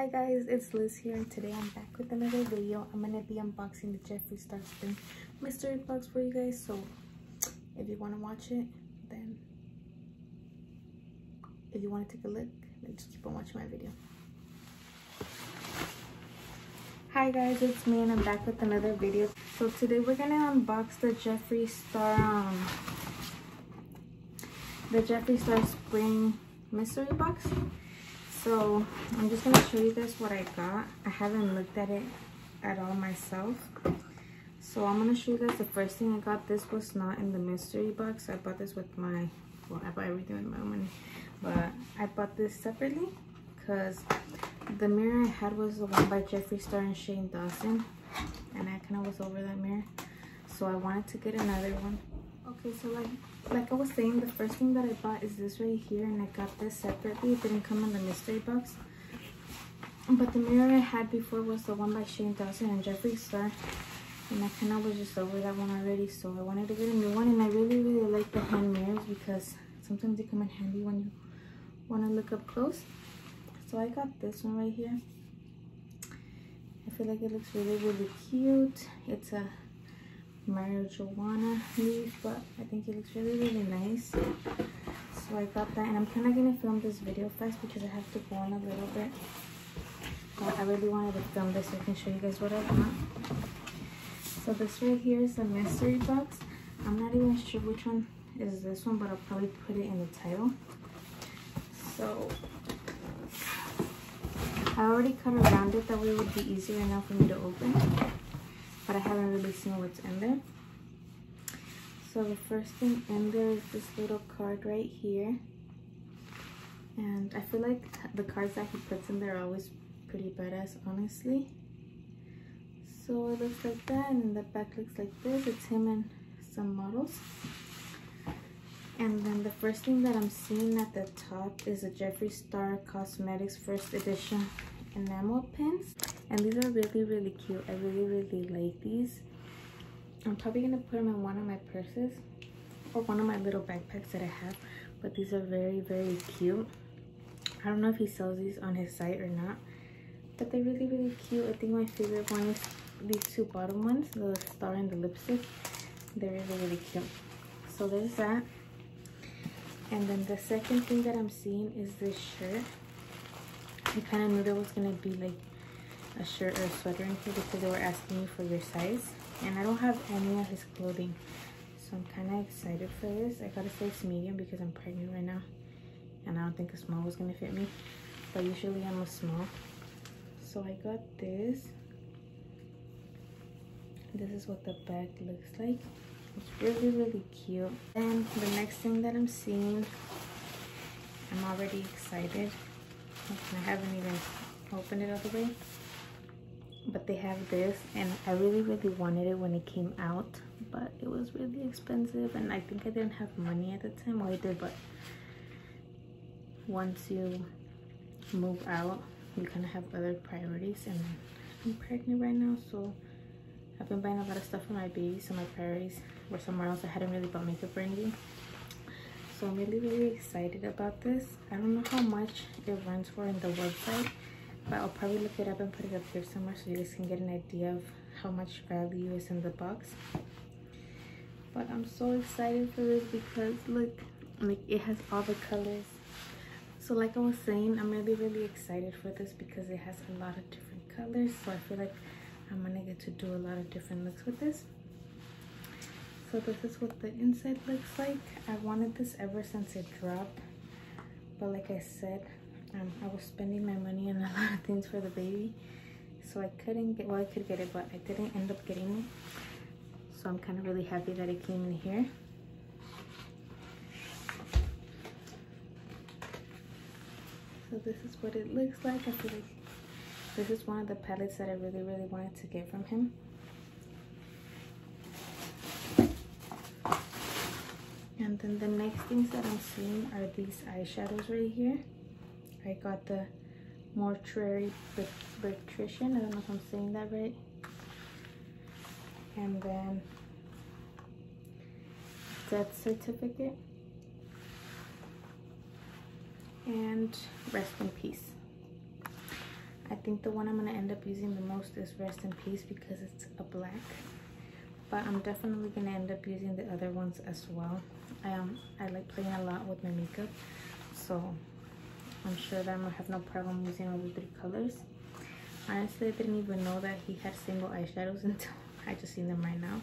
Hi guys, it's Liz here, and today I'm back with another video. I'm gonna be unboxing the Jeffree Star Spring mystery box for you guys. So if you want to watch it, then if you want to take a look, then just keep on watching my video. Hi guys, it's me, and I'm back with another video. So today we're gonna unbox the Jeffree Star Spring mystery box. So I'm just gonna show you guys what I got. I haven't looked at it at all myself, so I'm gonna show you guys the first thing I got. This was not in the mystery box. I bought this with my, well, I bought everything with my own money, but I bought this separately because the mirror I had was the one by Jeffree Star and Shane Dawson, and I kind of was over that mirror, so I wanted to get another one. Okay, so like I was saying, the first thing that I bought is this right here, and I got this separately. It didn't come in the mystery box, but the mirror I had before was the one by Shane Dawson and Jeffree Star, and I kind of was just over that one already, so I wanted to get a new one. And I really like the hand mirrors because sometimes they come in handy when you want to look up close. So I got this one right here. I feel like it looks really cute. It's a marijuana leaf, but I think it looks really nice. So I got that, and I'm kind of gonna film this video fast because I have to go on a little bit, but I really wanted to film this so I can show you guys what I got. So this right here is the mystery box. I'm not even sure which one is this one, but I'll probably put it in the title. So I already cut around it, that way it would be easier now for me to open, but I haven't really seen what's in there. So the first thing in there is this little card right here, and I feel like the cards that he puts in there are always pretty badass, honestly. So it looks like that, and the back looks like this. It's him and some models. And then the first thing that I'm seeing at the top is a Jeffree Star Cosmetics first edition enamel pins, and these are really cute. I really like these. I'm probably gonna put them in one of my purses or one of my little backpacks that I have, but these are very cute. I don't know if he sells these on his site or not, but they're really cute. I think my favorite one is these two bottom ones, the star and the lipstick. They're really cute. So there's that. And then the second thing that I'm seeing is this shirt. I kind of knew there was gonna be like a shirt or a sweater in here because they were asking me for your size, and I don't have any of his clothing, so I'm kind of excited for this. I got a size medium because I'm pregnant right now, and I don't think a small was gonna fit me, but usually I'm a small. So I got this. This is what the bag looks like. It's really cute. And the next thing that I'm seeing, I'm already excited. I haven't even opened it all the way, but they have this, and I really wanted it when it came out, but it was really expensive, and I think I didn't have money at the time. Well, I did, but once you move out, you kind of have other priorities, and I'm pregnant right now, so I've been buying a lot of stuff for my baby, so my priorities were somewhere else. I hadn't really bought makeup or anything, so I'm really excited about this. I don't know how much it runs for in the website, but I'll probably look it up and put it up here somewhere so you guys can get an idea of how much value is in the box. But I'm so excited for this because look, like it has all the colors. So like I was saying, I'm really excited for this because it has a lot of different colors, so I feel like I'm gonna get to do a lot of different looks with this. So this is what the inside looks like. I wanted this ever since it dropped, but like I said, I was spending my money on a lot of things for the baby, so I couldn't get, well, I could get it, but I didn't end up getting it. So I'm kind of really happy that it came in here. So this is what it looks like. I feel like this is one of the palettes that I really wanted to get from him. And then the next things that I'm seeing are these eyeshadows right here. I got the Mortuary Electrician. I don't know if I'm saying that right. And then Death Certificate. And Rest in Peace. I think the one I'm gonna end up using the most is Rest in Peace because it's a black. But I'm definitely gonna end up using the other ones as well. I like playing a lot with my makeup, so I'm sure that I'm gonna have no problem using all the 3 colors. Honestly, I didn't even know that he had single eyeshadows until I just seen them right now.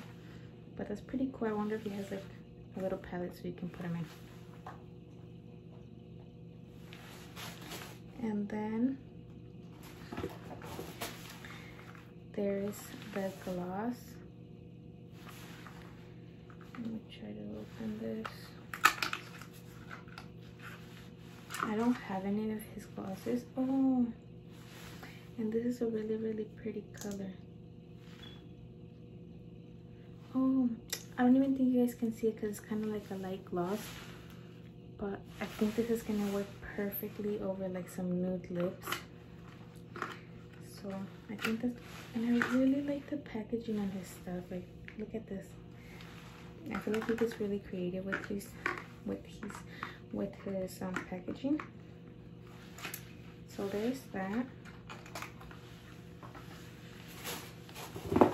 But that's pretty cool. I wonder if he has like a little palette so you can put them in. And then there's the gloss. Let me try to open this. I don't have any of his glosses. Oh, and this is a really, really pretty color. Oh, I don't even think you guys can see it because it's kind of like a light gloss. But I think this is going to work perfectly over like some nude lips. So I think that's, and I really like the packaging on his stuff. Like, look at this. I feel like he gets really creative with his packaging. So there's that.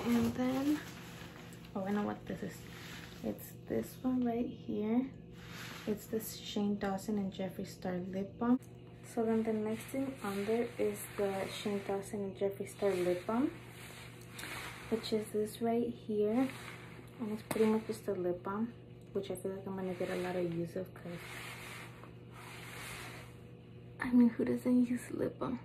And then, oh, I know what this is. It's this one right here. It's this Shane Dawson and Jeffree Star lip balm. So then the next thing on there is the Shane Dawson and Jeffree Star lip balm, which is this right here. And it's pretty much just a lip balm, which I feel like I'm gonna get a lot of use of because, I mean, who doesn't use lip balm?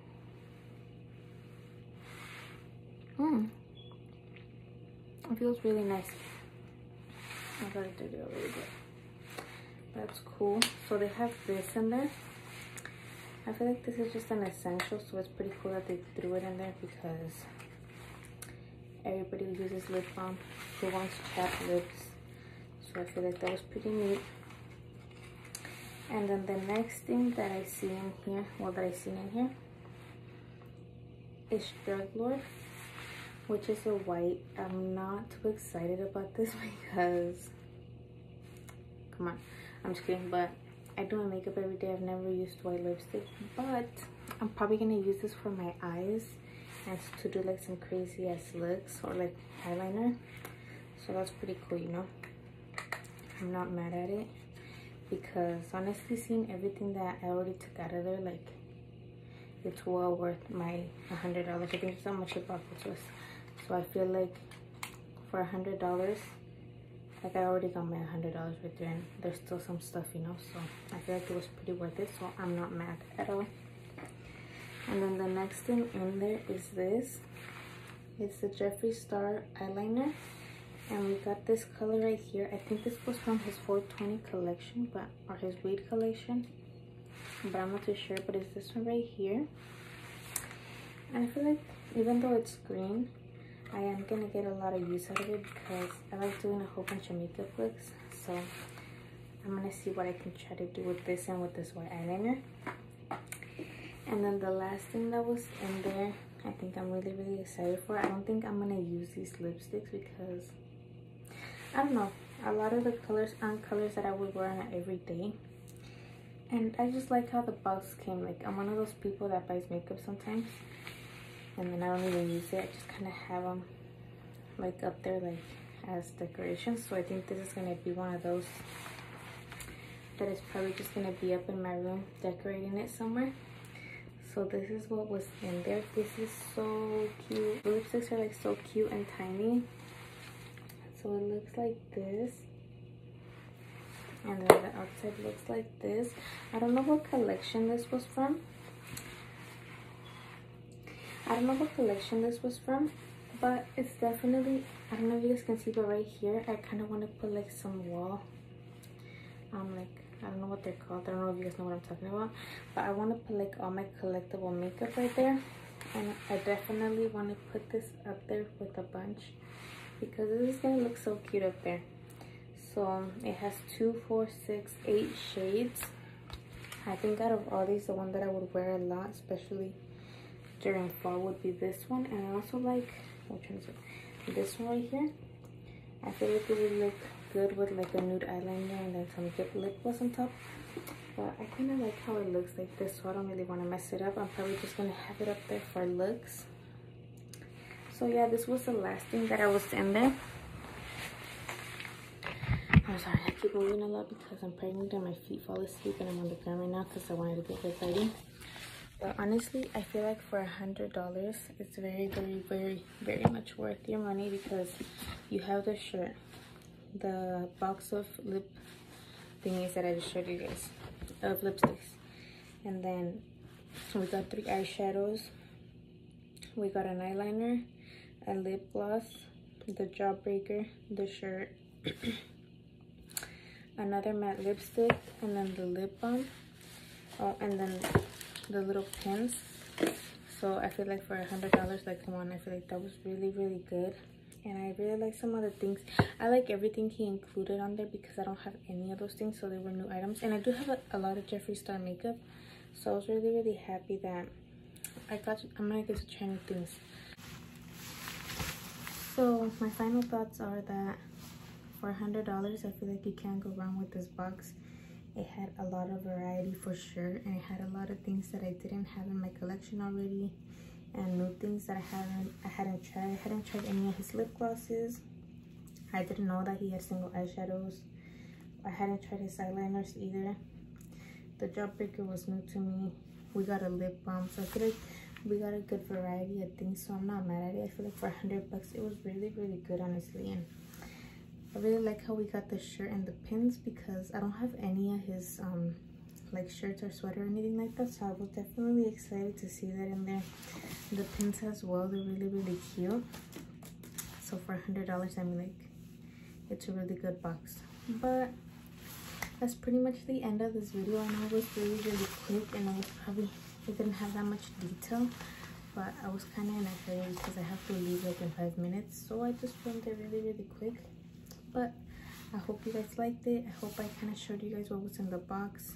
It feels really nice. I got it dirty already, but that's cool. So they have this in there. I feel like this is just an essential, so it's pretty cool that they threw it in there because everybody uses lip balm who wants chapped lips. So I feel like that was pretty neat. And then the next thing that I see in here, well, that I seen in here, is Drug Lord, which is a white. I'm not too excited about this because, come on, I'm just kidding, but I do my makeup every day. I've never used white lipstick, but I'm probably gonna use this for my eyes and to do like some crazy ass looks or like eyeliner. So that's pretty cool, you know. I'm not mad at it because honestly, seeing everything that I already took out of there, like, it's well worth my $100. I think that's how much it bought this was. So I feel like for $100, like I already got my $100 right there, and there's still some stuff, you know. So I feel like it was pretty worth it. So I'm not mad at all. And then the next thing in there is this. It's the Jeffree Star eyeliner, and we got this color right here. I think this was from his 420 collection, but or his weed collection, but I'm not too sure. But it's this one right here, and I feel like even though it's green, I am gonna get a lot of use out of it because I like doing a whole bunch of makeup looks. So I'm gonna see what I can try to do with this and with this white eyeliner. And then the last thing that was in there, I think I'm really, really excited for. I don't think I'm gonna use these lipsticks because, I don't know, a lot of the colors aren't colors that I would wear on every day. And I just like how the box came. Like, I'm one of those people that buys makeup sometimes and then I don't even use it. I just kind of have them like up there like as decorations. So I think this is gonna be one of those that is probably just gonna be up in my room decorating it somewhere. So this is what was in there. This is so cute. The lipsticks are like so cute and tiny. So it looks like this, and then the outside looks like this. I don't know what collection this was from. But it's definitely, I don't know if you guys can see, but right here I kind of want to put like some wall, like, I don't know what they're called. I don't know if you guys know what I'm talking about, but I want to put like all my collectible makeup right there. And I definitely want to put this up there with a bunch because this is gonna look so cute up there. So it has 2, 4, 6, 8 shades. I think out of all these, the one that I would wear a lot, especially during fall, would be this one. And I also like, which one is it? This one right here. I feel like it would look good with like a nude eyeliner and then some lip gloss on top. but I kind of like how it looks like this, so I don't really want to mess it up. I'm probably just going to have it up there for looks. So yeah, this was the last thing that I was in there. I'm sorry, I keep moving a lot because I'm pregnant and my feet fall asleep and I'm on the ground right now because I wanted to get good lighting. But honestly, I feel like for $100, it's very much worth your money, because you have the shirt, the box of lip thingies that I just showed you guys, of lipsticks, and then we got 3 eyeshadows, we got an eyeliner, a lip gloss, the jawbreaker, the shirt, another matte lipstick, and then the lip balm. Oh, and then the little pins. So I feel like for $100, like, come on, I feel like that was really good. And I really like some of the things. I like everything he included on there because I don't have any of those things, so they were new items. And I do have a lot of Jeffree Star makeup, so I was really happy that I'm gonna get to try new things. So my final thoughts are that for $100, I feel like you can't go wrong with this box. It had a lot of variety for sure, and it had a lot of things that I didn't have in my collection already, and new things that I hadn't tried. I hadn't tried any of his lip glosses. I didn't know that he had single eyeshadows. I hadn't tried his eyeliners either. The jawbreaker was new to me. We got a lip balm, so I feel like we got a good variety of things, so I'm not mad at it. I feel like for $100, it was really good, honestly. And I really like how we got the shirt and the pins, because I don't have any of his like shirts or sweater or anything like that, so I was definitely excited to see that in there. The pins as well, they're really cute. So for $100, I mean, like, it's a really good box. But that's pretty much the end of this video. I know it was really quick, and it didn't have that much detail, but I was kind of in a hurry because I have to leave like in 5 minutes, so I just filmed it really quick. But I hope you guys liked it. I hope I kind of showed you guys what was in the box.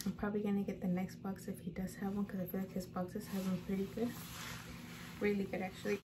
I'm probably gonna get the next box if he does have one, because I feel like his boxes have been pretty good, really good actually.